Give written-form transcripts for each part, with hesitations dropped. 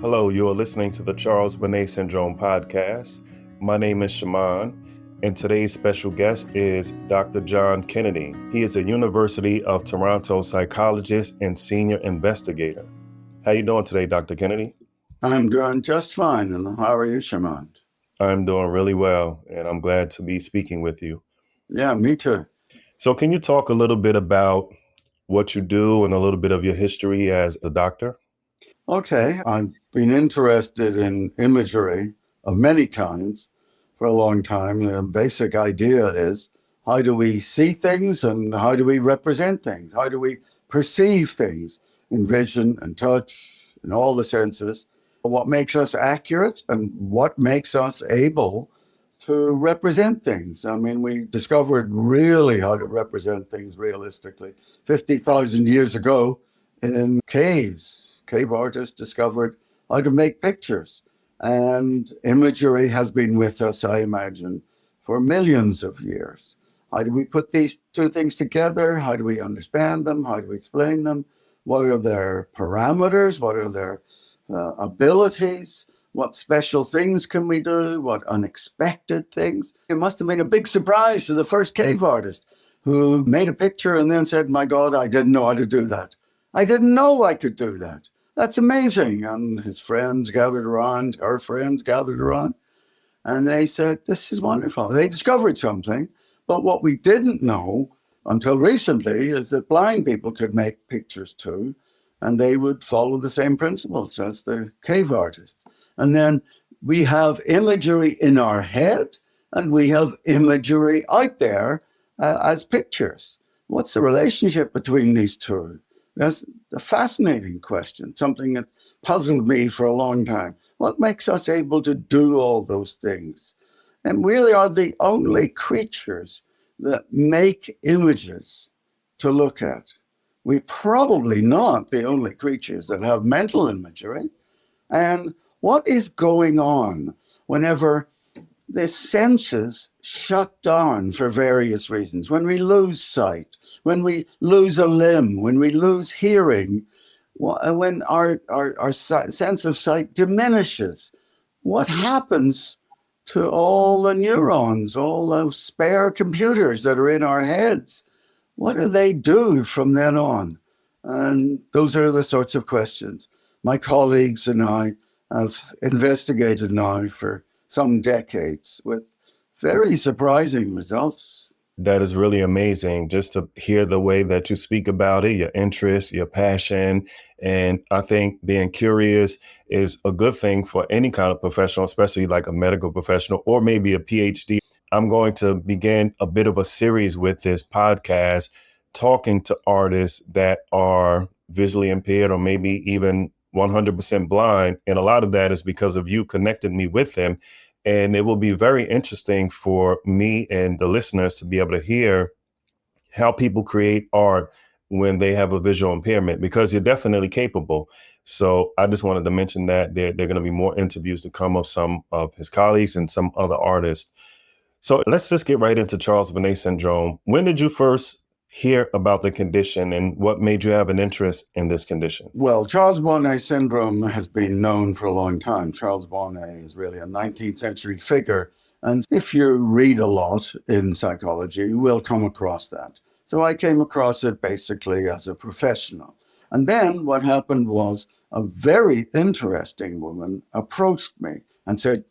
Hello, you are listening to the Charles Bonnet Syndrome podcast. My name is Shaimond, and today's special guest is Dr. John Kennedy. He is a University of Toronto psychologist and senior investigator. How you doing today, Dr. Kennedy? I'm doing just fine. And how are you, Shaimond? I'm doing really well, and I'm glad to be speaking with you. Yeah, me too. So can you talk a little bit about what you do and a little bit of your history as a doctor? Okay, I've been interested in imagery of many kinds for a long time. The basic idea is, how do we see things and how do we represent things? How do we perceive things in vision and touch and all the senses? What makes us accurate and what makes us able to represent things? I mean, we discovered really how to represent things realistically 50,000 years ago in caves. Cave artists discovered how to make pictures. And imagery has been with us, I imagine, for millions of years. How do we put these two things together? How do we understand them? How do we explain them? What are their parameters? What are their abilities? What special things can we do? What unexpected things? It must have been a big surprise to the first cave artist who made a picture and then said, my God, I didn't know how to do that. I didn't know I could do that. That's amazing. And his friends gathered around, our friends gathered around, and they said, this is wonderful. They discovered something. But what we didn't know until recently is that blind people could make pictures too, and they would follow the same principles as the cave artists. And then we have imagery in our head, and we have imagery out there as pictures. What's the relationship between these two? That's a fascinating question, something that puzzled me for a long time. What makes us able to do all those things? And we really are the only creatures that make images to look at. We're probably not the only creatures that have mental imagery. And what is going on whenever the senses shut down for various reasons? When we lose sight, when we lose a limb, when we lose hearing, when our sense of sight diminishes, what happens to all the neurons, all those spare computers that are in our heads? What do they do from then on? And those are the sorts of questions my colleagues and I have investigated now for some decades with very surprising results. That is really amazing just to hear the way that you speak about it, your interest, your passion. And I think being curious is a good thing for any kind of professional, especially like a medical professional or maybe a PhD. I'm going to begin a bit of a series with this podcast, talking to artists that are visually impaired or maybe even 100% blind. And a lot of that is because of you connected me with them. And it will be very interesting for me and the listeners to be able to hear how people create art when they have a visual impairment, because you're definitely capable. So I just wanted to mention that there are going to be more interviews to come of some of his colleagues and some other artists. So let's just get right into Charles Bonnet Syndrome. When did you first hear about the condition and what made you have an interest in this condition? Well, Charles Bonnet Syndrome has been known for a long time. Charles Bonnet is really a 19th century figure. And if you read a lot in psychology, you will come across that. So I came across it basically as a professional. And then what happened was a very interesting woman approached me and said,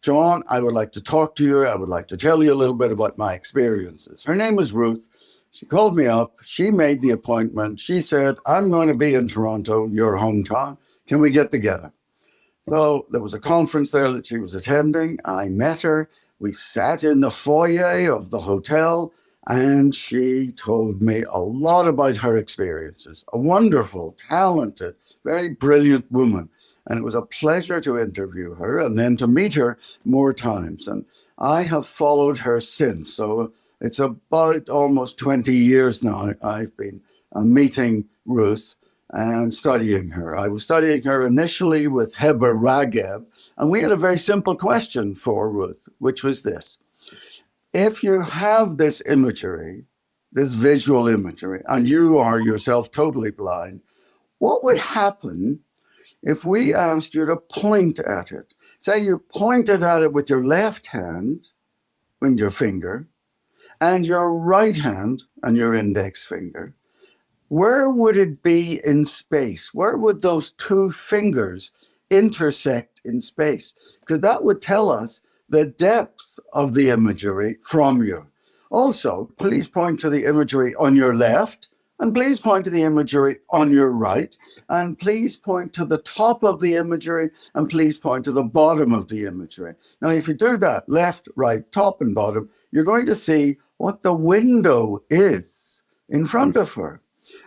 John, I would like to talk to you. I would like to tell you a little bit about my experiences. Her name was Ruth. She called me up. She made the appointment. She said, I'm going to be in Toronto, your hometown. Can we get together? So there was a conference there that she was attending. I met her. We sat in the foyer of the hotel, and she told me a lot about her experiences. A wonderful, talented, very brilliant woman. And it was a pleasure to interview her and then to meet her more times. And I have followed her since. So it's about almost 20 years now I've been meeting Ruth and studying her. I was studying her initially with Heber Rageb, and we had a very simple question for Ruth, which was this. If you have this imagery, this visual imagery, and you are yourself totally blind, what would happen if we asked you to point at it, say you pointed at it with your left hand and your finger, and your right hand and your index finger, where would it be in space? Where would those two fingers intersect in space? Because that would tell us the depth of the imagery from you. Also, please point to the imagery on your left, and please point to the imagery on your right, and please point to the top of the imagery, and please point to the bottom of the imagery. Now, if you do that, left, right, top, and bottom, you're going to see what the window is in front of her.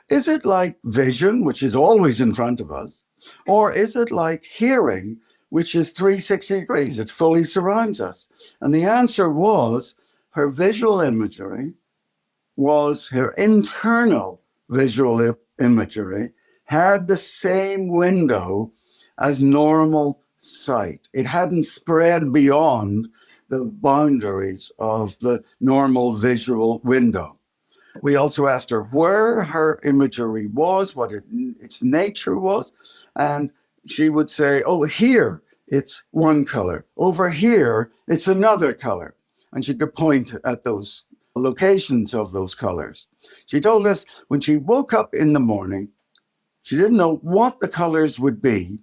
Is it like vision, which is always in front of us, or is it like hearing, which is 360 degrees? It fully surrounds us. And the answer was her visual imagery was her internal visual imagery had the same window as normal sight. It hadn't spread beyond the boundaries of the normal visual window. We also asked her where her imagery was, what its nature was, and she would say, oh, here it's one color. Over here, it's another color. And she could point at those locations of those colors. She told us when she woke up in the morning, she didn't know what the colors would be,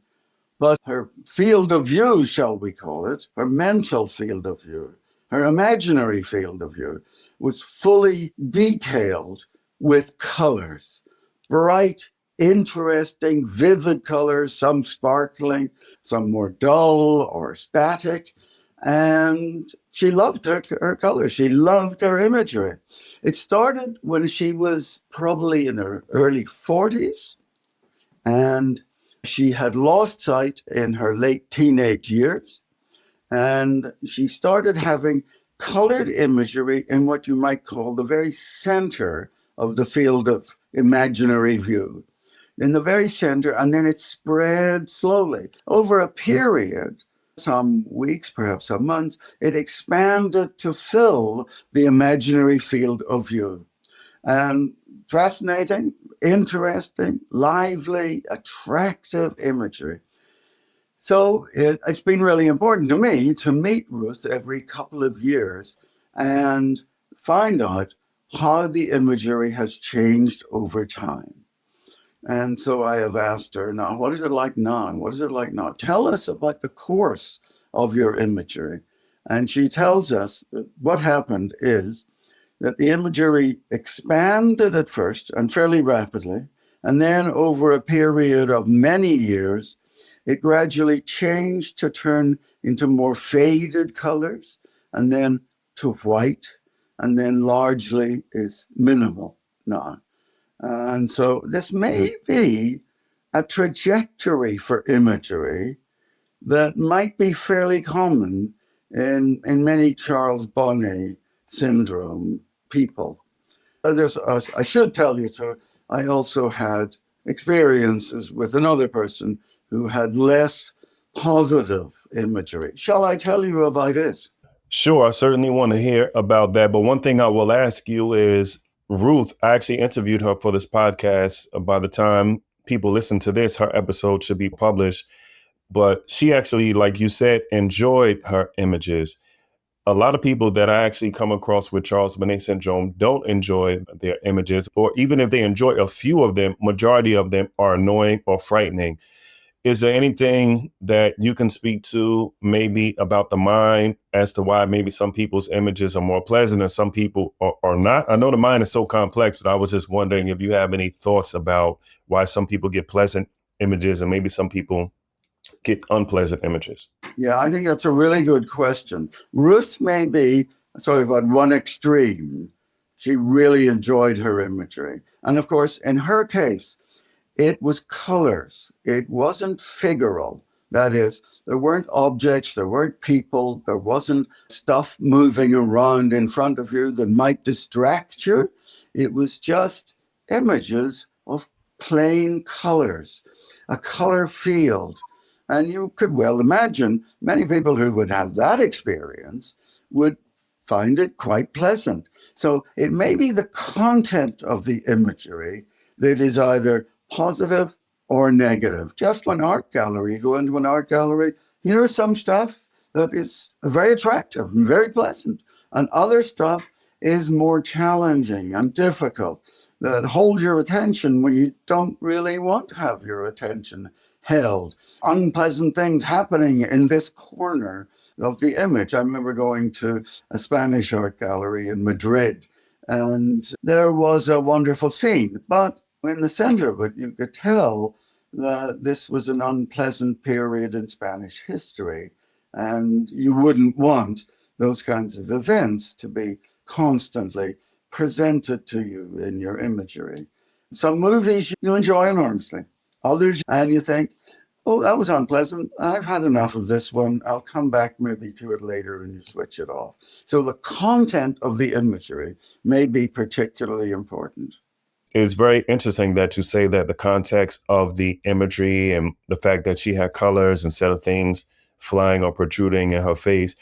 but her field of view, shall we call it, her mental field of view, her imaginary field of view, was fully detailed with colors. Bright, interesting, vivid colors, some sparkling, some more dull or static. And she loved her colors. She loved her imagery. It started when she was probably in her early 40s, and she had lost sight in her late teenage years. And she started having colored imagery in what you might call the very center of the field of imaginary view. In the very center, and then it spread slowly over a period, some weeks, perhaps some months, it expanded to fill the imaginary field of view. And fascinating, interesting, lively, attractive imagery. So it's been really important to me to meet Ruth every couple of years and find out how the imagery has changed over time. And so I have asked her, now, what is it like now? What is it like now? Tell us about the course of your imagery. And she tells us that what happened is that the imagery expanded at first and fairly rapidly. And then over a period of many years, it gradually changed to turn into more faded colors, and then to white, and then largely is minimal now. And so this may be a trajectory for imagery that might be fairly common in many Charles Bonnet Syndrome people. I should tell you too, I also had experiences with another person who had less positive imagery. Shall I tell you about it? Sure, I certainly want to hear about that. But one thing I will ask you is, Ruth, I actually interviewed her for this podcast. By the time people listen to this, her episode should be published. But she actually, like you said, enjoyed her images. A lot of people that I actually come across with Charles Bonnet Syndrome don't enjoy their images, or even if they enjoy a few of them, majority of them are annoying or frightening. Is there anything that you can speak to maybe about the mind as to why maybe some people's images are more pleasant and some people are not? I know the mind is so complex, but I was just wondering if you have any thoughts about why some people get pleasant images and maybe some people get unpleasant images. Yeah, I think that's a really good question. Ruth may be sort of at one extreme. She really enjoyed her imagery. And of course, in her case, it was colors. It wasn't figural. That is, there weren't objects, there weren't people, there wasn't stuff moving around in front of you that might distract you. It was just images of plain colors, a color field. And you could well imagine many people who would have that experience would find it quite pleasant. So it may be the content of the imagery that is either positive or negative. Just an art gallery, you go into an art gallery, here is some stuff that is very attractive and very pleasant, and other stuff is more challenging and difficult that holds your attention when you don't really want to have your attention held. Unpleasant things happening in this corner of the image. I remember going to a Spanish art gallery in Madrid, and there was a wonderful scene, but in the center of it, you could tell that this was an unpleasant period in Spanish history, and you wouldn't want those kinds of events to be constantly presented to you in your imagery. Some movies you enjoy enormously, others, and you think, oh, that was unpleasant. I've had enough of this one. I'll come back maybe to it later, and you switch it off. So the content of the imagery may be particularly important. It's very interesting that you say that the context of the imagery and the fact that she had colors instead of things flying or protruding in her face.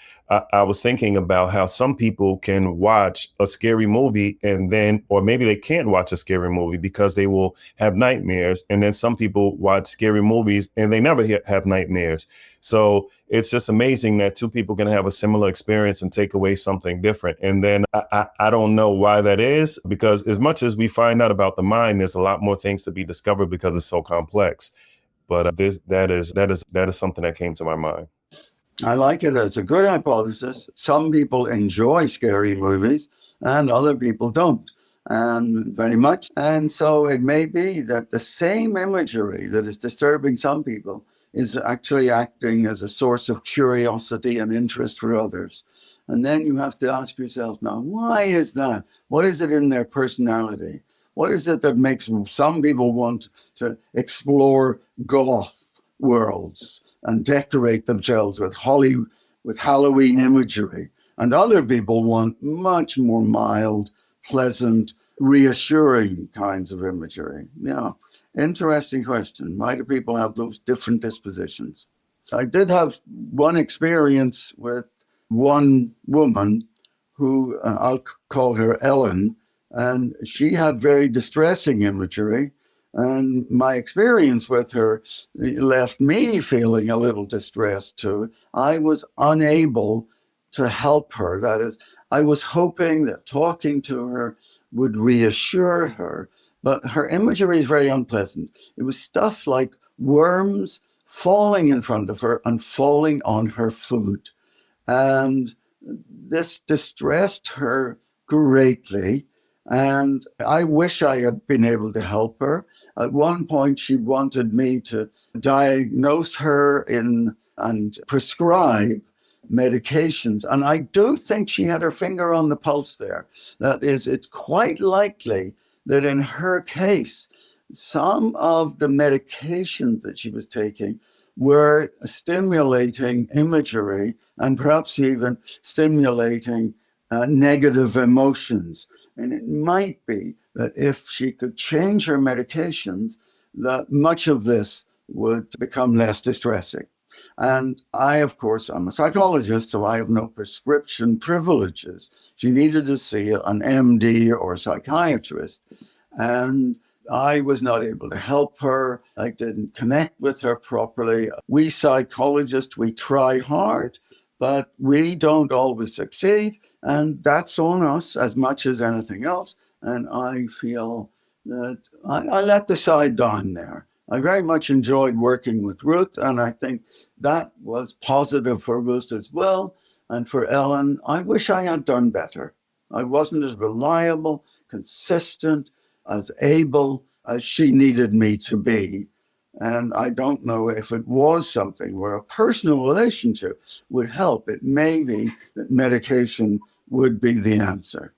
I was thinking about how some people can watch a scary movie and then, or maybe they can't watch a scary movie because they will have nightmares. And then some people watch scary movies and they never have nightmares. So it's just amazing that two people can have a similar experience and take away something different. And then I don't know why that is, because as much as we find out about the mind, there's a lot more things to be discovered because it's so complex. But that is something that came to my mind. I like it. It's a good hypothesis. Some people enjoy scary movies and other people don't, and very much. And so it may be that the same imagery that is disturbing some people is actually acting as a source of curiosity and interest for others. And then you have to ask yourself, now, why is that? What is it in their personality? What is it that makes some people want to explore goth worlds and decorate themselves with Halloween imagery, and other people want much more mild, pleasant, reassuring kinds of imagery? Yeah, interesting question. Why do people have those different dispositions? I did have one experience with one woman who I'll call her Ellen, and she had very distressing imagery. And my experience with her left me feeling a little distressed too. I was unable to help her. That is, I was hoping that talking to her would reassure her, but her imagery is very unpleasant. It was stuff like worms falling in front of her and falling on her food. And this distressed her greatly. And I wish I had been able to help her. At one point, she wanted me to diagnose her and prescribe medications. And I do think she had her finger on the pulse there. That is, it's quite likely that in her case, some of the medications that she was taking were stimulating imagery and perhaps even stimulating negative emotions. And it might be that if she could change her medications, that much of this would become less distressing. And I, of course, I'm a psychologist, so I have no prescription privileges. She needed to see an MD or a psychiatrist. And I was not able to help her. I didn't connect with her properly. We psychologists, we try hard, but we don't always succeed. And that's on us as much as anything else. And I feel that I let the side down there. I very much enjoyed working with Ruth, and I think that was positive for Ruth as well. And for Ellen, I wish I had done better. I wasn't as reliable, consistent, as able as she needed me to be. And I don't know if it was something where a personal relationship would help. It may be that medication would be the answer.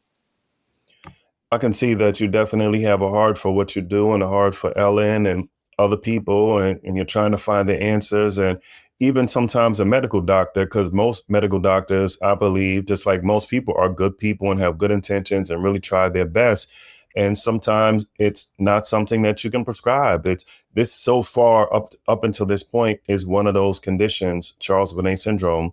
I can see that you definitely have a heart for what you do and a heart for Ellen and other people, and you're trying to find the answers. And even sometimes a medical doctor, because most medical doctors, I believe, just like most people, are good people and have good intentions and really try their best. And sometimes it's not something that you can prescribe. It's this so far up until this point is one of those conditions, Charles Bonnet Syndrome,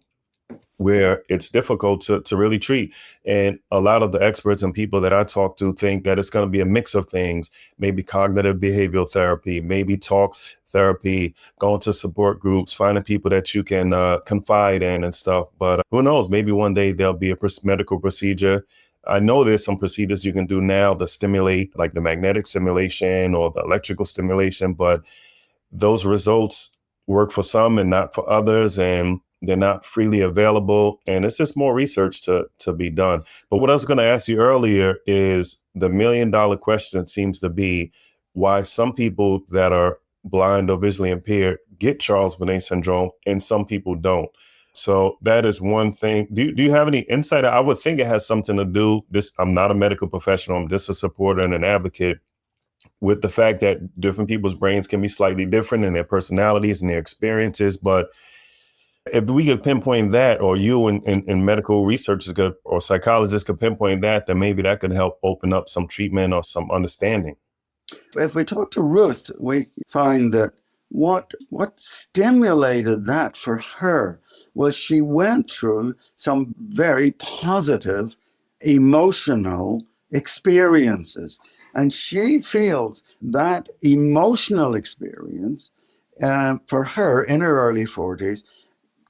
where it's difficult to really treat. And a lot of the experts and people that I talk to think that it's going to be a mix of things, maybe cognitive behavioral therapy, maybe talk therapy, going to support groups, finding people that you can confide in and stuff. But who knows, maybe one day there'll be a medical procedure. I know there's some procedures you can do now to stimulate, like the magnetic stimulation or the electrical stimulation, but those results work for some and not for others, and they're not freely available. And it's just more research to be done. But what I was going to ask you earlier is the $1 million question seems to be why some people that are blind or visually impaired get Charles Bonnet syndrome and some people don't. So that is one thing. Do you have any insight? I would think it has something to do. I'm not a medical professional. I'm just a supporter and an advocate with the fact that different people's brains can be slightly different in their personalities and their experiences. But if we could pinpoint that, or you and medical researchers could, or psychologists could pinpoint that, then maybe that could help open up some treatment or some understanding. If we talk to Ruth, we find that what stimulated that for her was she went through some very positive emotional experiences. And she feels that emotional experience for her in her early 40s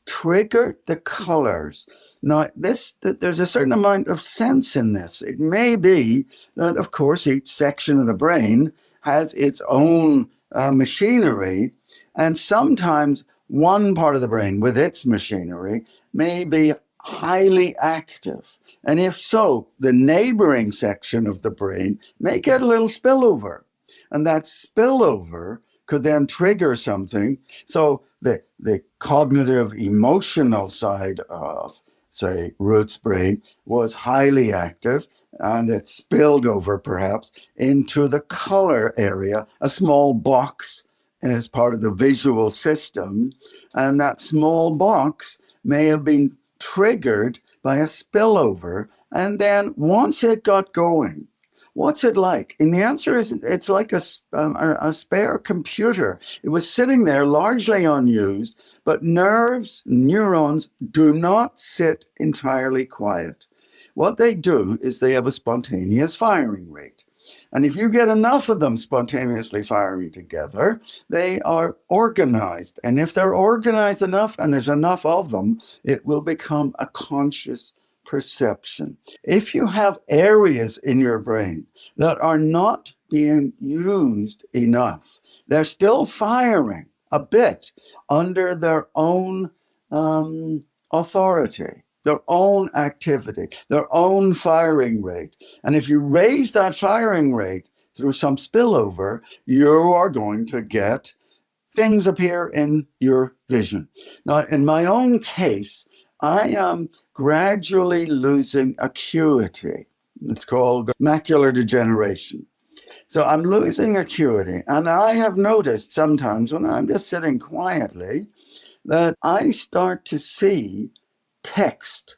triggered the colors. Now, there's a certain amount of sense in this. It may be that, of course, each section of the brain has its own machinery, and sometimes one part of the brain with its machinery may be highly active. And if so, the neighboring section of the brain may get a little spillover. And that spillover could then trigger something. So the cognitive emotional side of, say, Ruth's brain was highly active, and it spilled over perhaps into the color area, a small box as part of the visual system. And that small box may have been triggered by a spillover. And then once it got going, what's it like? And the answer is it's like a spare computer. It was sitting there largely unused, but nerves, neurons do not sit entirely quiet. What they do is they have a spontaneous firing rate. And if you get enough of them spontaneously firing together, they are organized. And if they're organized enough and there's enough of them, it will become a conscious perception. If you have areas in your brain that are not being used enough, they're still firing a bit under their own authority, their own activity, their own firing rate. And if you raise that firing rate through some spillover, you are going to get things appear in your vision. Now, in my own case, I am gradually losing acuity. It's called macular degeneration. So I'm losing acuity. And I have noticed sometimes when I'm just sitting quietly that I start to see text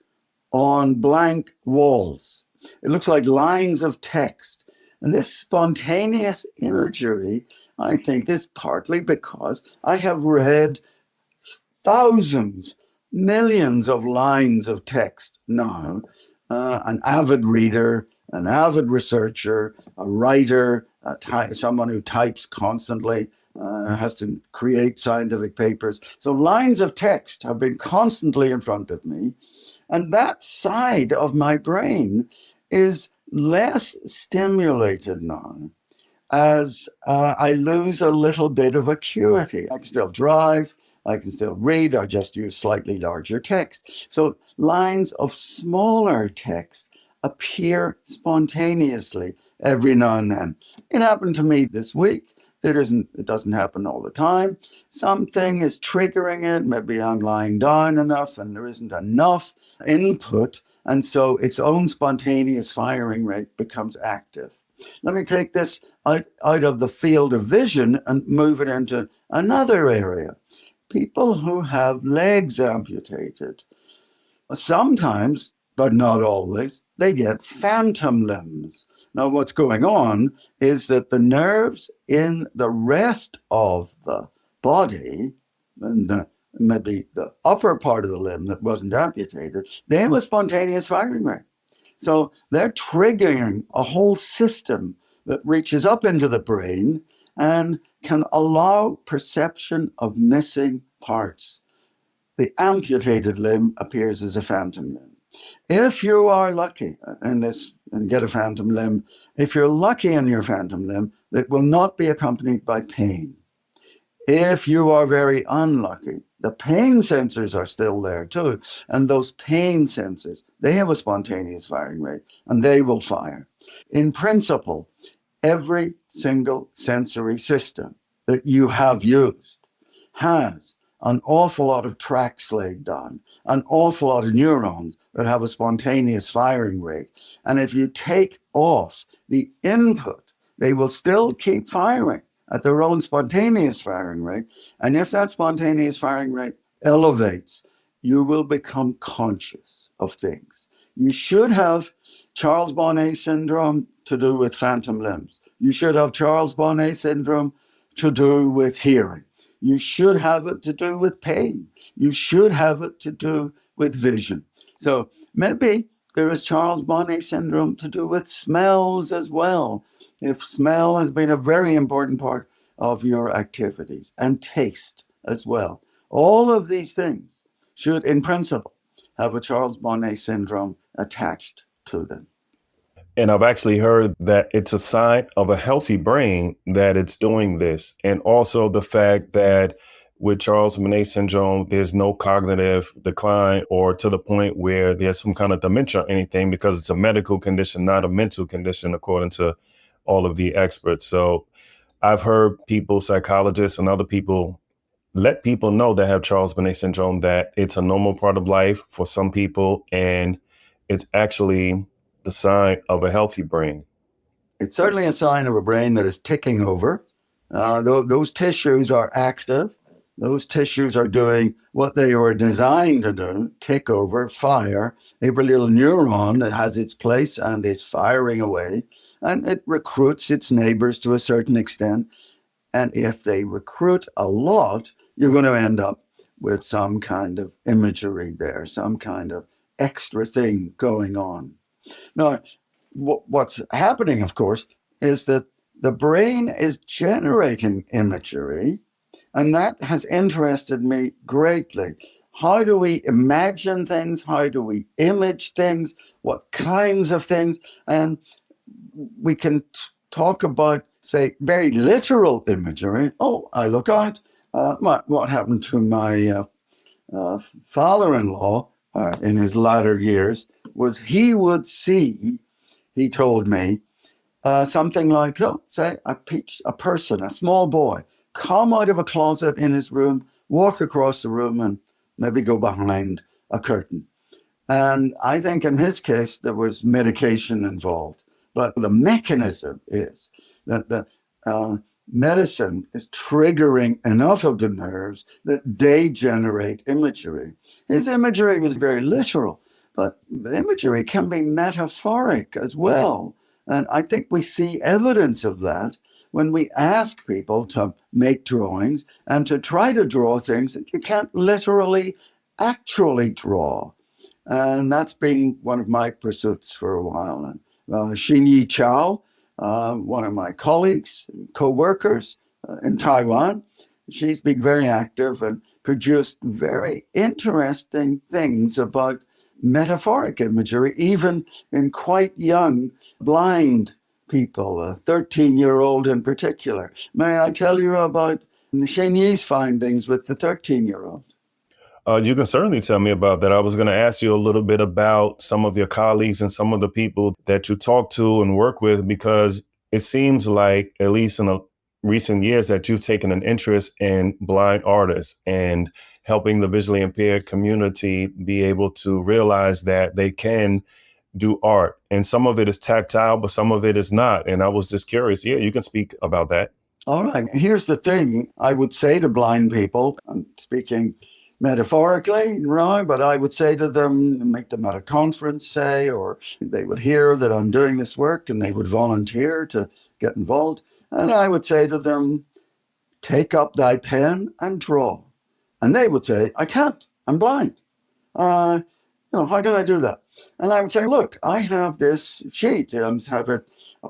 on blank walls. It looks like lines of text. And this spontaneous imagery, I think, is partly because I have read thousands, millions of lines of text now. An avid reader, an avid researcher, a writer, someone who types constantly, has to create scientific papers. So lines of text have been constantly in front of me. And that side of my brain is less stimulated now as I lose a little bit of acuity. I can still drive, I can still read, I just use slightly larger text. So lines of smaller text appear spontaneously every now and then. It happened to me this week. It doesn't happen all the time. Something is triggering it. Maybe I'm lying down enough and there isn't enough input. And so its own spontaneous firing rate becomes active. Let me take this out of the field of vision and move it into another area. People who have legs amputated, sometimes, but not always, they get phantom limbs. Now, what's going on is that the nerves in the rest of the body, and maybe the upper part of the limb that wasn't amputated, they have a spontaneous firing rate. So they're triggering a whole system that reaches up into the brain and can allow perception of missing parts. The amputated limb appears as a phantom limb. If you are lucky and get a phantom limb, if you're lucky in your phantom limb, it will not be accompanied by pain. If you are very unlucky, the pain sensors are still there too. And those pain sensors, they have a spontaneous firing rate and they will fire. In principle, every single sensory system that you have used has an awful lot of tracks laid down, an awful lot of neurons that have a spontaneous firing rate. And if you take off the input, they will still keep firing at their own spontaneous firing rate. And if that spontaneous firing rate elevates, you will become conscious of things. You should have Charles Bonnet Syndrome to do with phantom limbs. You should have Charles Bonnet Syndrome to do with hearing. You should have it to do with pain. You should have it to do with vision. So maybe there is Charles Bonnet Syndrome to do with smells as well. If smell has been a very important part of your activities, and taste as well. All of these things should, in principle, have a Charles Bonnet Syndrome attached to them. And I've actually heard that it's a sign of a healthy brain that it's doing this. And also the fact that with Charles Bonnet syndrome, there's no cognitive decline or to the point where there's some kind of dementia or anything, because it's a medical condition, not a mental condition, according to all of the experts. So I've heard people, psychologists and other people, let people know that have Charles Bonnet syndrome that it's a normal part of life for some people. And it's actually the sign of a healthy brain. It's certainly a sign of a brain that is ticking over. Those tissues are active. Those tissues are doing what they were designed to do, tick over, fire. Every little neuron that has its place and is firing away, and it recruits its neighbors to a certain extent. And if they recruit a lot, you're going to end up with some kind of imagery there, some kind of extra thing going on. Now, what's happening, of course, is that the brain is generating imagery, and that has interested me greatly. How do we imagine things? How do we image things? What kinds of things? And we can talk about, say, very literal imagery. Oh, I look out. What happened to my father-in-law in his latter years was he would see, he told me, something like, say, a person, a small boy, come out of a closet in his room, walk across the room, and maybe go behind a curtain. And I think in his case, there was medication involved. But the mechanism is that the medicine is triggering enough of the nerves that they generate imagery. His imagery was very literal, but the imagery can be metaphoric as well. And I think we see evidence of that when we ask people to make drawings and to try to draw things that you can't literally actually draw. And that's been one of my pursuits for a while. And Xin Chow, one of my colleagues, co-workers in Taiwan, she's been very active and produced very interesting things about metaphoric imagery, even in quite young blind people, a 13-year-old in particular. May I tell you about Xiny's findings with the 13-year-old? You can certainly tell me about that. I was going to ask you a little bit about some of your colleagues and some of the people that you talk to and work with, because it seems like, at least in the recent years, that you've taken an interest in blind artists and helping the visually impaired community be able to realize that they can do art. And some of it is tactile, but some of it is not. And I was just curious. Yeah, you can speak about that. All right. Here's the thing I would say to blind people. I'm speaking metaphorically, right? But I would say to them, make them at a conference, say, or they would hear that I'm doing this work and they would volunteer to get involved. And I would say to them, take up thy pen and draw. And they would say, I can't, I'm blind. How can I do that? And I would say, look, I have this sheet. I have a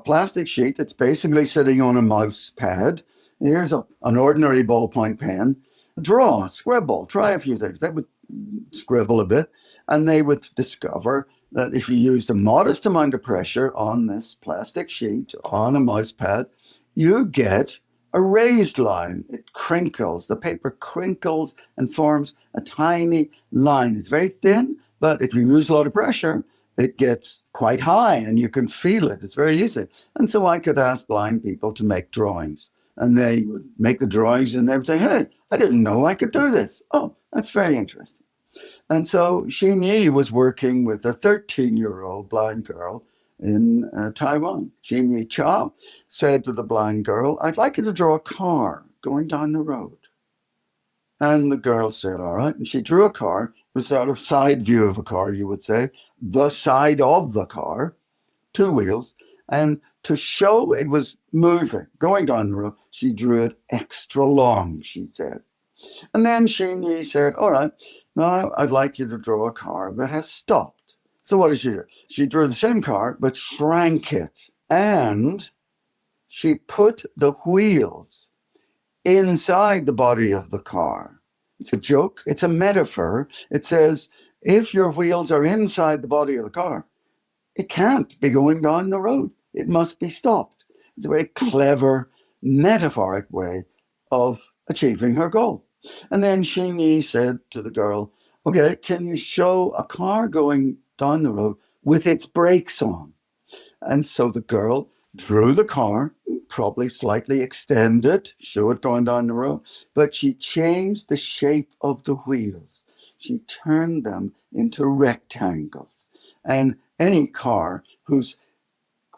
plastic sheet that's basically sitting on a mouse pad. Here's an ordinary ballpoint pen. Draw, scribble, try a few things. They would scribble a bit, and they would discover that if you used a modest amount of pressure on this plastic sheet, on a mouse pad, you get a raised line. It crinkles. The paper crinkles and forms a tiny line. It's very thin, but if you use a lot of pressure, it gets quite high and you can feel it. It's very easy. And so I could ask blind people to make drawings. And they would make the drawings and they would say, hey, I didn't know I could do this. Oh, that's very interesting. And so Xinyi was working with a 13-year-old blind girl in Taiwan. Xinyi Cha said to the blind girl, I'd like you to draw a car going down the road. And the girl said, all right. And she drew a car. It was sort of side view of a car, you would say, the side of the car, 2 wheels. And to show it was moving, going down the road, she drew it extra long, she said. And then Xinyi said, all right, now I'd like you to draw a car that has stopped. So what did she do? She drew the same car, but shrank it. And she put the wheels inside the body of the car. It's a joke. It's a metaphor. It says, if your wheels are inside the body of the car, it can't be going down the road. It must be stopped. It's a very clever, metaphoric way of achieving her goal. And then Xinyi said to the girl, okay, can you show a car going down the road with its brakes on? And so the girl drew the car, probably slightly extended, show it going down the road, but she changed the shape of the wheels. She turned them into rectangles. And any car whose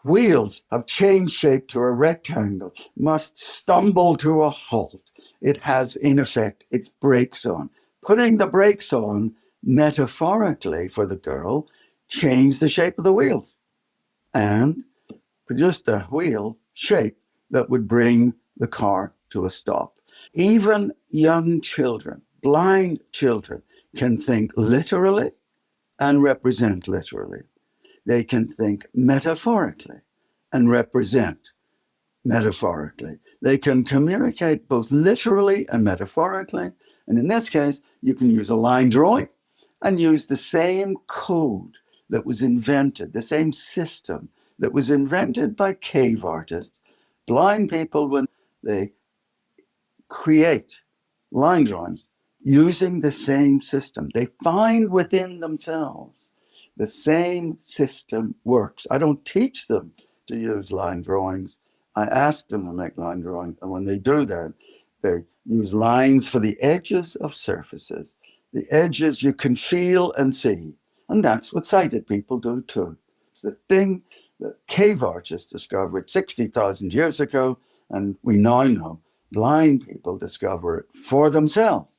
wheels have changed shape to a rectangle must stumble to a halt. It has, in effect, its brakes on. Putting the brakes on, metaphorically for the girl, changed the shape of the wheels and produced a wheel shape that would bring the car to a stop. Even young children, blind children, can think literally and represent literally. They can think metaphorically and represent metaphorically. They can communicate both literally and metaphorically. And in this case, you can use a line drawing and use the same code that was invented, the same system that was invented by cave artists. Blind people, when they create line drawings using the same system, they find within themselves the same system works. I don't teach them to use line drawings. I ask them to make line drawings. And when they do that, they use lines for the edges of surfaces. The edges you can feel and see. And that's what sighted people do too. It's the thing that cave artists discovered 60,000 years ago. And we now know blind people discover it for themselves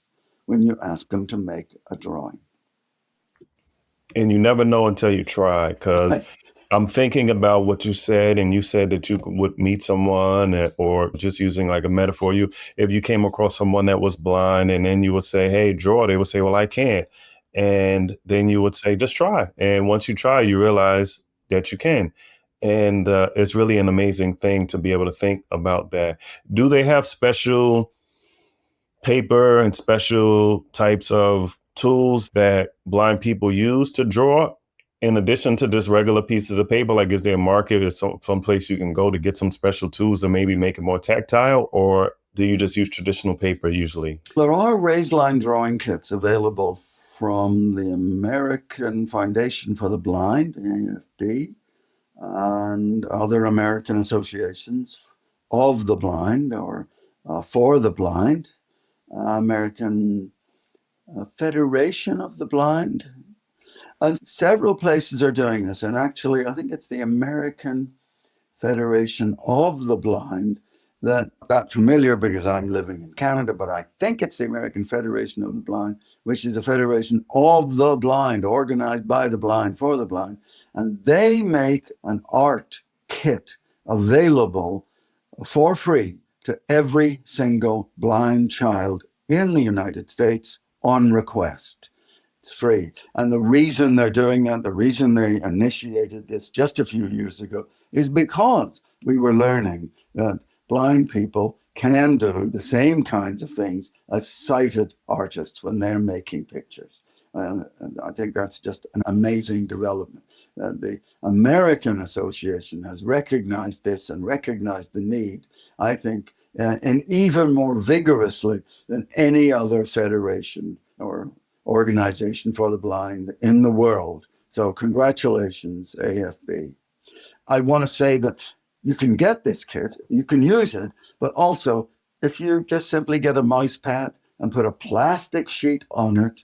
when you ask them to make a drawing. And you never know until you try, because I'm thinking about what you said, and you said that you would meet someone, or just using like a metaphor, if you came across someone that was blind and then you would say, hey, draw, they would say, well, I can't. And then you would say, just try. And once you try, you realize that you can. And it's really an amazing thing to be able to think about that. Do they have special paper and special types of tools that blind people use to draw in addition to just regular pieces of paper? Like, is there a market or some place you can go to get some special tools to maybe make it more tactile, or do you just use traditional paper usually? There are raised line drawing kits available from the American Foundation for the Blind, AFB, and other American associations of the blind or for the blind. American Federation of the Blind. And several places are doing this. And actually, I think it's the American Federation of the Blind that got familiar because I'm living in Canada, but I think it's the American Federation of the Blind, which is a federation of the blind, organized by the blind, for the blind. And they make an art kit available for free to every single blind child in the United States on request. It's free. And the reason they're doing that, the reason they initiated this just a few years ago, is because we were learning that blind people can do the same kinds of things as sighted artists when they're making pictures. And I think that's just an amazing development. The American Association has recognized this and recognized the need, I think, and even more vigorously than any other federation or organization for the blind in the world. So congratulations, AFB. I want to say that you can get this kit, you can use it, but also if you just simply get a mouse pad and put a plastic sheet on it,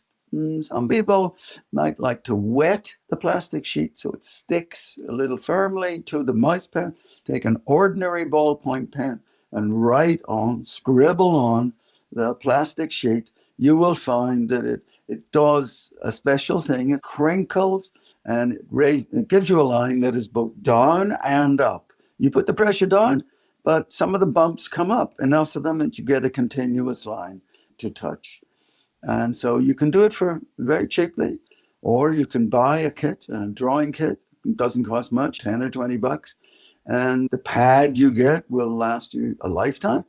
some people might like to wet the plastic sheet so it sticks a little firmly to the mouse pad. Take an ordinary ballpoint pen and scribble on the plastic sheet. You will find that it does a special thing. It crinkles and it gives you a line that is both down and up. You put the pressure down, but some of the bumps come up, enough of them that you get a continuous line to touch. And so you can do it for very cheaply, or you can buy a kit, a drawing kit. It doesn't cost much, 10 or 20 bucks. And the pad you get will last you a lifetime.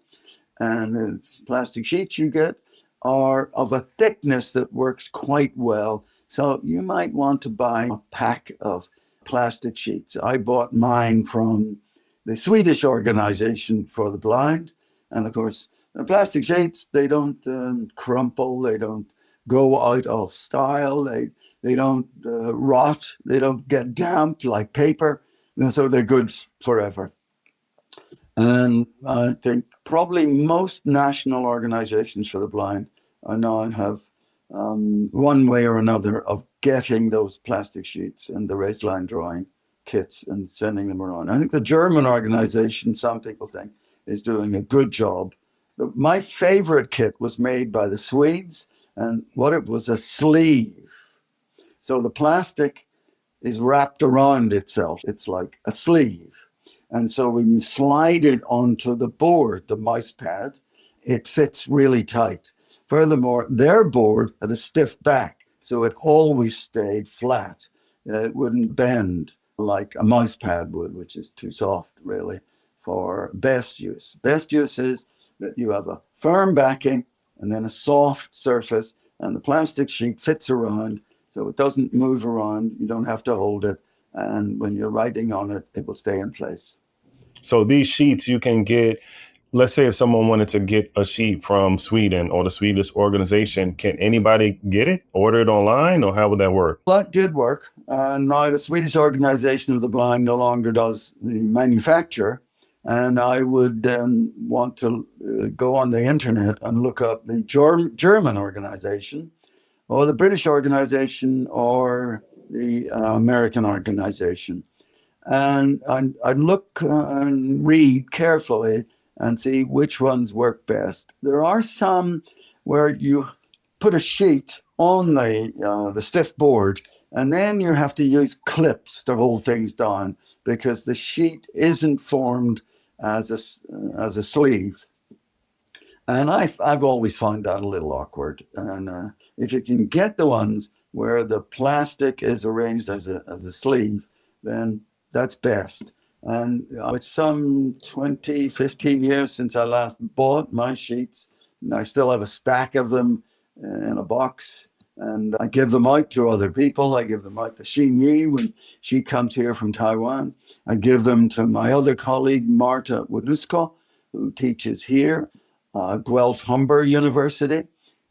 And the plastic sheets you get are of a thickness that works quite well. So you might want to buy a pack of plastic sheets. I bought mine from the Swedish Organization for the Blind. And of course, the plastic sheets, they don't crumple, they don't go out of style, they don't rot, they don't get damp like paper, so they're good forever. And I think probably most national organizations for the blind now have one way or another of getting those plastic sheets and the raised line drawing kits and sending them around. I think the German organization, some people think, is doing a good job. My favorite kit was made by the Swedes, and what it was a sleeve. So the plastic is wrapped around itself. It's like a sleeve. And so when you slide it onto the board, the mouse pad, it fits really tight. Furthermore, their board had a stiff back, so it always stayed flat. It wouldn't bend like a mouse pad would, which is too soft, really, for best use. Best use is that you have a firm backing and then a soft surface, and the plastic sheet fits around, so it doesn't move around. You don't have to hold it. And when you're writing on it, it will stay in place. So these sheets you can get, let's say if someone wanted to get a sheet from Sweden or the Swedish organization, can anybody get it, order it online, or how would that work? That did work. Now the Swedish Organization of the Blind no longer does the manufacture. And I would want to go on the internet and look up the German organization or the British organization or the American organization. And I'd look and read carefully and see which ones work best. There are some where you put a sheet on the stiff board, and then you have to use clips to hold things down because the sheet isn't formed as a sleeve. And I've always found that a little awkward. And if you can get the ones where the plastic is arranged as a sleeve, then that's best. And it's some 15 years since I last bought my sheets. I still have a stack of them in a box. And I give them out to other people. I give them out to Xin Yi when she comes here from Taiwan. I give them to my other colleague, Marta Wadusko, who teaches here at Guelph Humber University.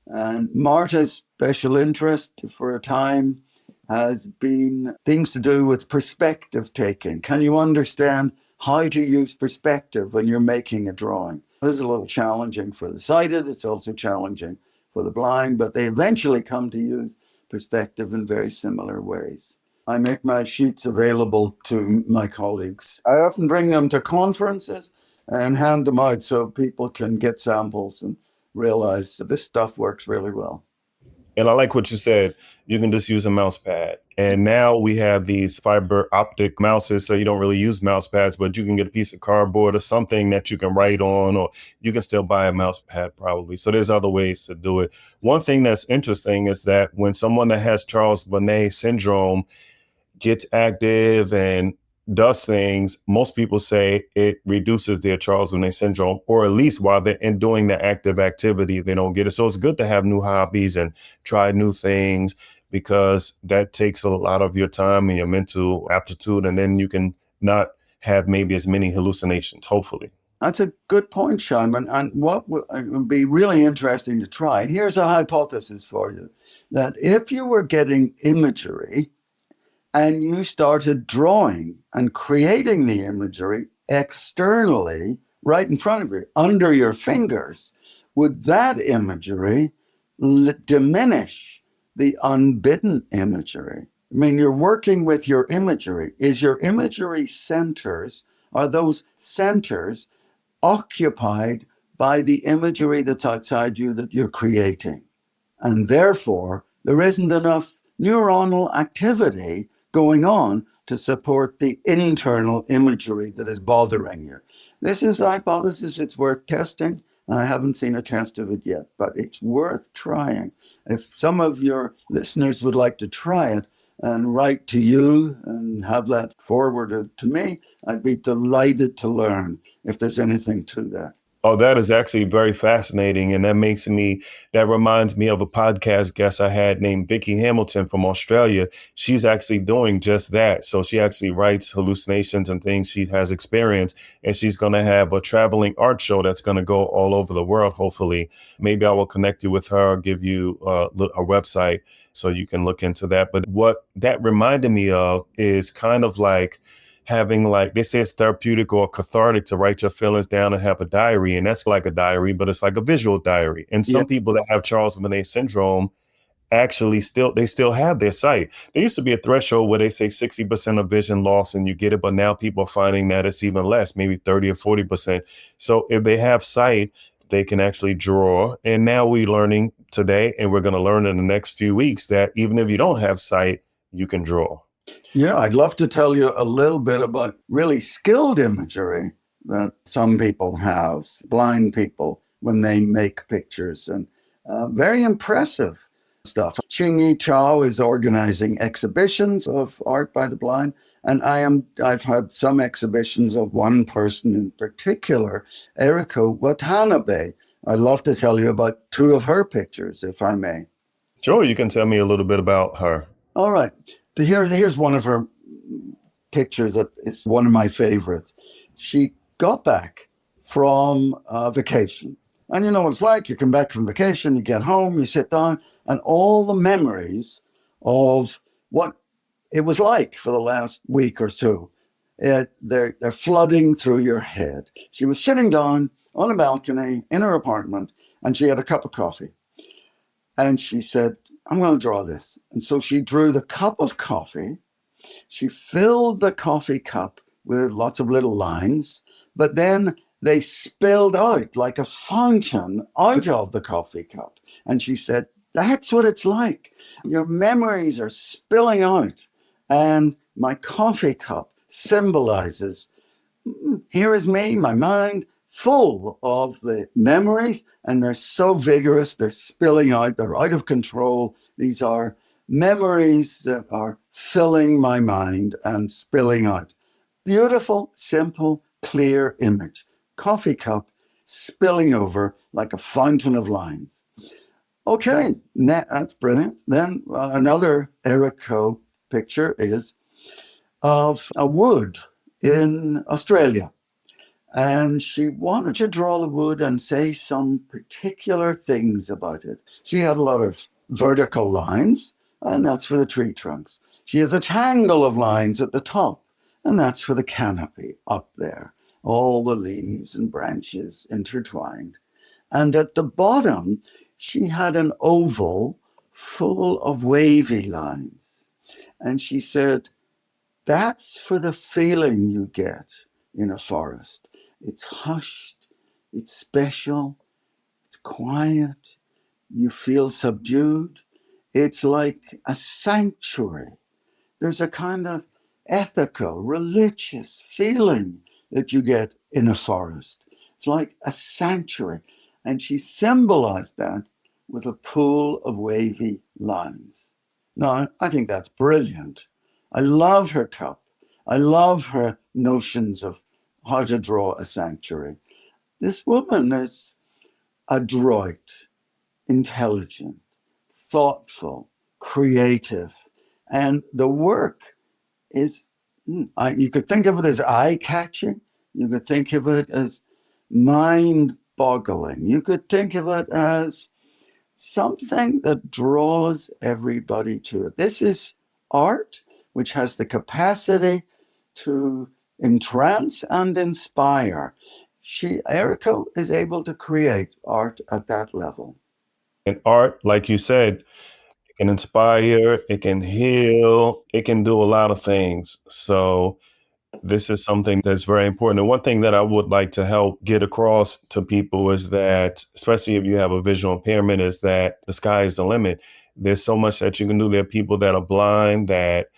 And Marta's special interest for a time has been things to do with perspective taking. Can you understand how to use perspective when you're making a drawing? This is a little challenging for the sighted. It's also challenging for the blind, but they eventually come to use perspective in very similar ways. I make my sheets available to my colleagues. I often bring them to conferences and hand them out so people can get samples and realize that this stuff works really well. And I like what you said. You can just use a mouse pad And now we have these fiber optic mouses, so you don't really use mouse pads, but you can get a piece of cardboard or something that you can write on, or you can still buy a mouse pad probably. So there's other ways to do it. One thing that's interesting is that when someone that has Charles Bonnet syndrome gets active and does things, most people say it reduces their Charles Bonnet syndrome, or at least while they're in doing the active activity, they don't get it. So it's good to have new hobbies and try new things because that takes a lot of your time and your mental aptitude. And then you can not have maybe as many hallucinations, hopefully. That's a good point, Shaimond. And what would be really interesting to try, here's a hypothesis for you, that if you were getting imagery and you started drawing and creating the imagery externally, right in front of you, under your fingers, would that imagery diminish the unbidden imagery? I mean, you're working with your imagery. Is your imagery centers, are those centers occupied by the imagery that's outside you that you're creating? And therefore, there isn't enough neuronal activity going on to support the internal imagery that is bothering you. This is a hypothesis. It's worth testing. I haven't seen a test of it yet, but it's worth trying. If some of your listeners would like to try it and write to you and have that forwarded to me, I'd be delighted to learn if there's anything to that. Oh, that is actually very fascinating. And that reminds me of a podcast guest I had named Vicky Hamilton from Australia. She's actually doing just that. So she actually writes hallucinations and things she has experienced. And she's going to have a traveling art show that's going to go all over the world, hopefully. Maybe I will connect you with her, give you a website so you can look into that. But what that reminded me of is kind of like having, like they say, it's therapeutic or cathartic to write your feelings down and have a diary. And that's like a diary, but it's like a visual diary. And Yeah. some people that have Charles Bonnet syndrome actually still have their sight. There used to be a threshold where they say 60% of vision loss and you get it, but now people are finding that it's even less, maybe 30 or 40%. So if they have sight, they can actually draw. And now we're learning today, and we're going to learn in the next few weeks, that even if you don't have sight, you can draw. Yeah, I'd love to tell you a little bit about really skilled imagery that some people have, blind people, when they make pictures, and very impressive stuff. Ching-Yi Chow is organizing exhibitions of art by the blind, and I've had some exhibitions of one person in particular, Eriko Watanabe. I'd love to tell you about two of her pictures, if I may. Sure, you can tell me a little bit about her. All right. Here's one of her pictures that is one of my favorites. She got back from vacation. And you know what it's like. You come back from vacation, you get home, you sit down, and all the memories of what it was like for the last week or so, they're flooding through your head. She was sitting down on a balcony in her apartment, and she had a cup of coffee. And she said, I'm going to draw this. And so she drew the cup of coffee. She filled the coffee cup with lots of little lines, but then they spilled out like a fountain out of the coffee cup. And she said, that's what it's like. Your memories are spilling out. And my coffee cup symbolizes, here is me, my mind, full of the memories, and they're so vigorous, they're spilling out, they're out of control. These are memories that are filling my mind and spilling out. Beautiful, simple, clear image. Coffee cup spilling over like a fountain of lines. Okay, that's brilliant. Then another Eriko picture is of a wood in Australia. And she wanted to draw the wood and say some particular things about it. She had a lot of vertical lines, and that's for the tree trunks. She has a tangle of lines at the top, and that's for the canopy up there. All the leaves and branches intertwined. And at the bottom, she had an oval full of wavy lines. And she said, that's for the feeling you get in a forest. It's hushed, it's special, it's quiet, you feel subdued. It's like a sanctuary. there's a kind of ethical, religious feeling that you get in a forest. It's like a sanctuary. And she symbolized that with a pool of wavy lines. Now, I think that's brilliant. I love her cup. I love her notions of how to draw a sanctuary. This woman is adroit, intelligent, thoughtful, creative, and the work is, you could think of it as eye-catching. You could think of it as mind-boggling. You could think of it as something that draws everybody to it. This is art which has the capacity to entrance and inspire. Erica is able to create art at that level. And art, like you said, it can inspire, it can heal, it can do a lot of things. So this is something that's very important. And one thing that I would like to help get across to people is that, especially if you have a visual impairment, is that the sky is the limit. There's so much that you can do. There are people that are blind that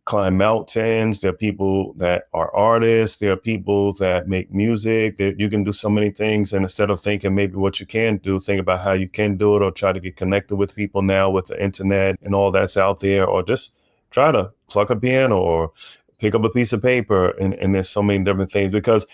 climb mountains. There are people that are artists. There are people that make music. That you can do so many things. And instead of thinking maybe what you can do, think about how you can do it, or try to get connected with people now with the internet and all that's out there, or just try to pluck a piano or pick up a piece of paper. And there's so many different things, because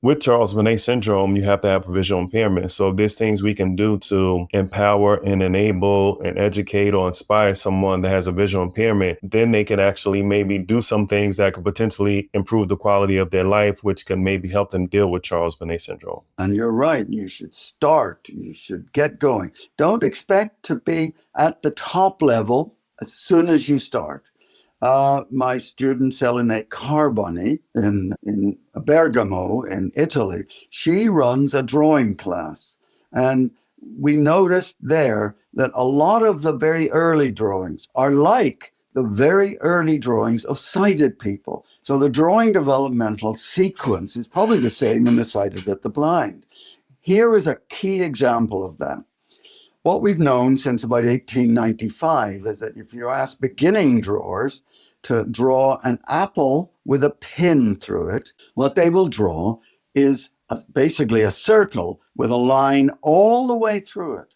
with Charles Bonnet Syndrome, you have to have a visual impairment. So there's things we can do to empower and enable and educate or inspire someone that has a visual impairment. Then they can actually maybe do some things that could potentially improve the quality of their life, which can maybe help them deal with Charles Bonnet Syndrome. And you're right. You should start. You should get going. Don't expect to be at the top level as soon as you start. My student Selene Carboni in Bergamo in Italy, she runs a drawing class. And we noticed there that a lot of the very early drawings are like the very early drawings of sighted people. So the drawing developmental sequence is probably the same in the sighted as the blind. Here is a key example of that. What we've known since about 1895 is that if you ask beginning drawers to draw an apple with a pin through it, what they will draw is basically a circle with a line all the way through it.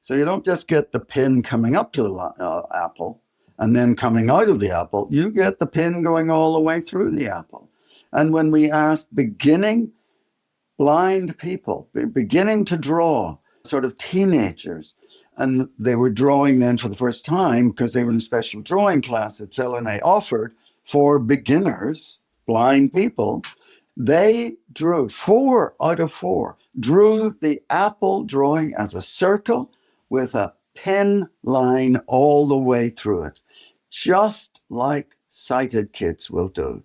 So you don't just get the pin coming up to the apple and then coming out of the apple. You get the pin going all the way through the apple. And when we asked beginning blind people, beginning to draw, sort of teenagers, and they were drawing then for the first time because they were in a special drawing class that Selene offered for beginners, blind people. They drew 4 out of 4, drew the apple drawing as a circle with a pen line all the way through it, just like sighted kids will do.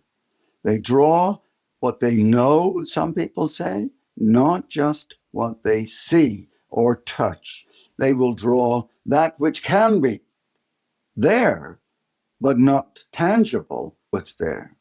They draw what they know, some people say, not just what they see or touch. They will draw that which can be there, but not tangible, what's there.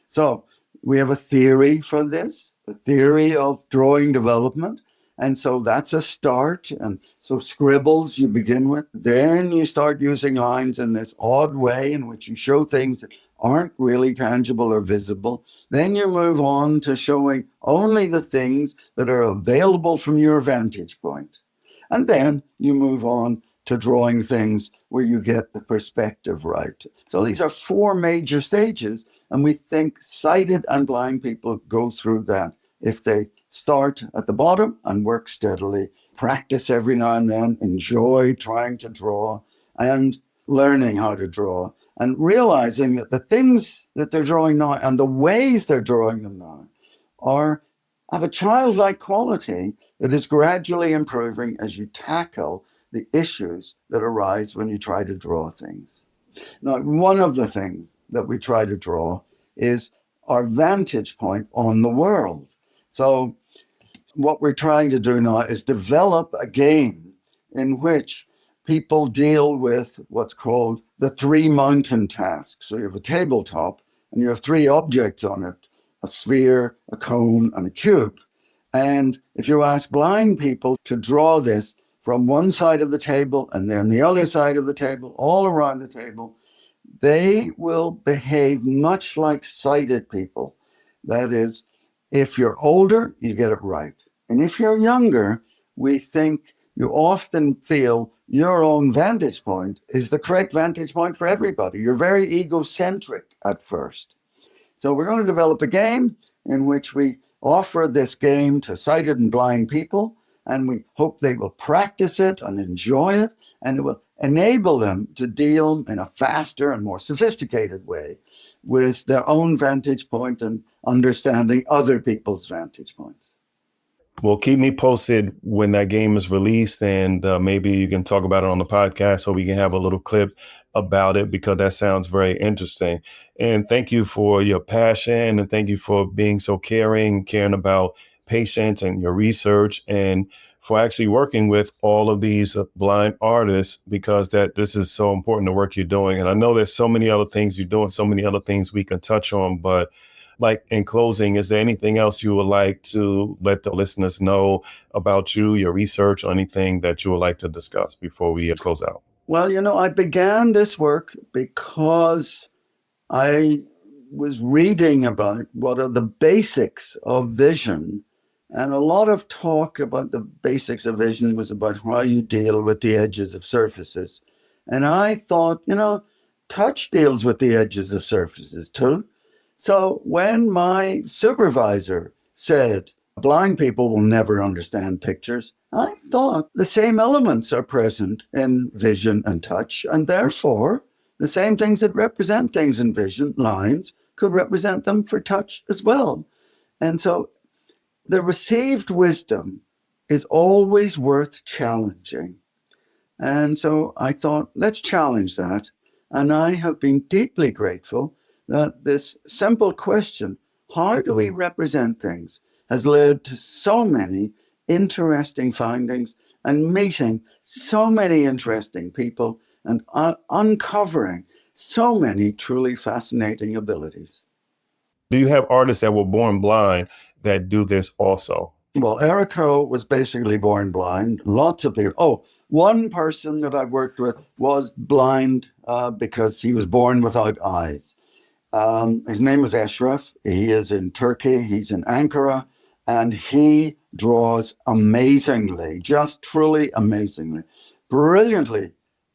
So we have a theory for this, a theory of drawing development. And so that's a start. And so scribbles you begin with, then you start using lines in this odd way in which you show things that aren't really tangible or visible. Then you move on to showing only the things that are available from your vantage point. And then you move on to drawing things where you get the perspective right. So these are 4 major stages, and we think sighted and blind people go through that if they start at the bottom and work steadily, practice every now and then, enjoy trying to draw and learning how to draw, and realizing that the things that they're drawing now and the ways they're drawing them now have a childlike quality that is gradually improving as you tackle the issues that arise when you try to draw things. Now, one of the things that we try to draw is our vantage point on the world. So what we're trying to do now is develop a game in which people deal with what's called the 3 mountain task. So you have a tabletop and you have 3 objects on it, a sphere, a cone, and a cube. And if you ask blind people to draw this from one side of the table and then the other side of the table, all around the table, they will behave much like sighted people. That is, if you're older, you get it right. And if you're younger, we think you often feel your own vantage point is the correct vantage point for everybody. You're very egocentric at first. So we're going to develop a game in which we offer this game to sighted and blind people, and we hope they will practice it and enjoy it, and it will enable them to deal in a faster and more sophisticated way with their own vantage point and understanding other people's vantage points. Well, keep me posted when that game is released, and maybe you can talk about it on the podcast so we can have a little clip about it because that sounds very interesting. And thank you for your passion, and thank you for being so caring about patients and your research, and for actually working with all of these blind artists because that this is so important, the work you're doing. And I know there's so many other things you're doing, so many other things we can touch on, but like in closing, is there anything else you would like to let the listeners know about you, your research, or anything that you would like to discuss before we close out? Well, I began this work because I was reading about what are the basics of vision. And a lot of talk about the basics of vision was about how you deal with the edges of surfaces. And I thought, touch deals with the edges of surfaces too. So when my supervisor said, blind people will never understand pictures, I thought the same elements are present in vision and touch, and therefore the same things that represent things in vision, lines, could represent them for touch as well. And so the received wisdom is always worth challenging. And so I thought, let's challenge that. And I have been deeply grateful that this simple question, how do we represent things, has led to so many interesting findings and meeting so many interesting people and uncovering so many truly fascinating abilities. Do you have artists that were born blind that do this also? Well, Erico was basically born blind. Lots of people. Oh, one person that I worked with was blind because he was born without eyes. His name was Ashraf. He is in Turkey. He's in Ankara. And he draws amazingly, just truly amazingly, brilliantly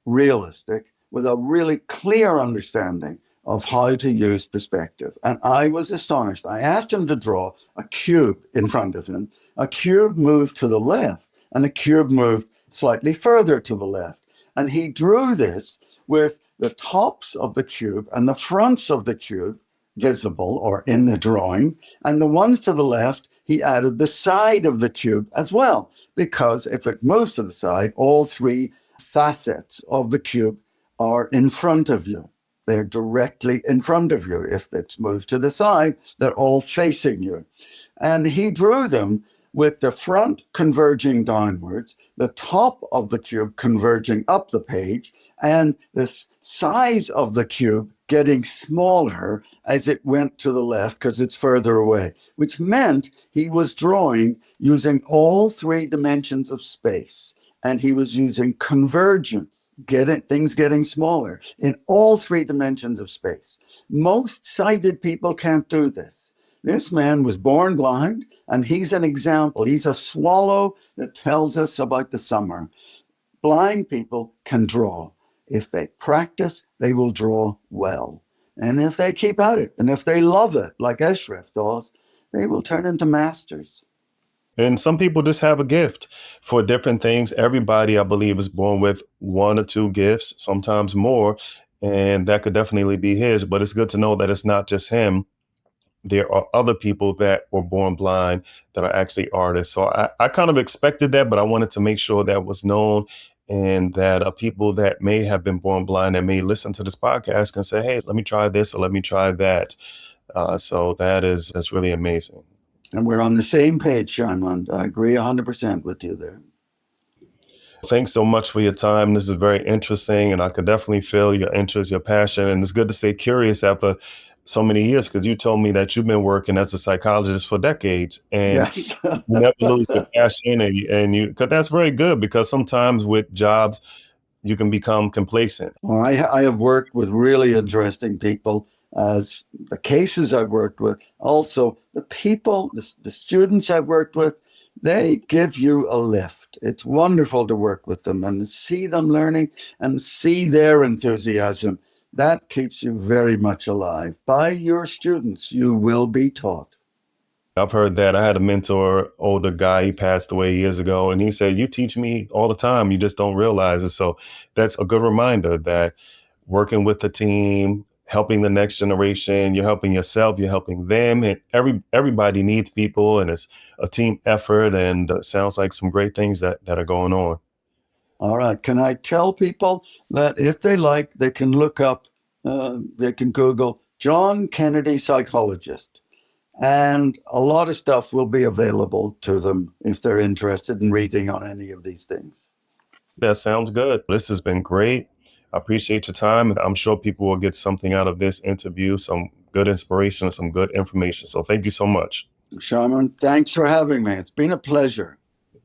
realistic, with a really clear understanding of how to use perspective. And I was astonished. I asked him to draw a cube in front of him. A cube moved to the left, and a cube moved slightly further to the left. And he drew this with the tops of the cube and the fronts of the cube visible or in the drawing. And the ones to the left, he added the side of the cube as well, because if it moves to the side, all three facets of the cube are in front of you. They're directly in front of you. If it's moved to the side, they're all facing you. And he drew them with the front converging downwards, the top of the cube converging up the page, and the size of the cube getting smaller as it went to the left because it's further away, which meant he was drawing using all three dimensions of space. And he was using convergence, things getting smaller in all three dimensions of space. Most sighted people can't do this. This man was born blind, and he's an example. He's a swallow that tells us about the summer. Blind people can draw. If they practice, they will draw well. And if they keep at it, and if they love it, like Ashraf does, they will turn into masters. And some people just have a gift for different things. Everybody, I believe, is born with one or two gifts, sometimes more. And that could definitely be his. But it's good to know that it's not just him. There are other people that were born blind that are actually artists. So I kind of expected that, but I wanted to make sure that was known and that people that may have been born blind and may listen to this podcast can say, hey, let me try this or let me try that. So that's really amazing. And we're on the same page, Shaimond. I agree 100% with you there. Thanks so much for your time. This is very interesting, and I could definitely feel your interest, your passion, and it's good to stay curious after so many years because you told me that you've been working as a psychologist for decades, and Yes. you never lose your passion, and you because that's very good because sometimes with jobs, you can become complacent. Well, I have worked with really interesting people, as the cases I've worked with, also the people, the students I've worked with, they give you a lift. It's wonderful to work with them and see them learning and see their enthusiasm. That keeps you very much alive. By your students, you will be taught. I've heard that. I had a mentor, older guy, he passed away years ago, and he said, "You teach me all the time. You just don't realize it." So that's a good reminder that working with the team, helping the next generation, you're helping yourself, you're helping them, and everybody needs people, and it's a team effort. And sounds like some great things that are going on. All right. Can I tell people that if they like, they can look up, they can Google John Kennedy psychologist, and a lot of stuff will be available to them if they're interested in reading on any of these things. That sounds good. This has been great. I appreciate your time. I'm sure people will get something out of this interview, some good inspiration, some good information. So thank you so much. Shaimond, thanks for having me. It's been a pleasure.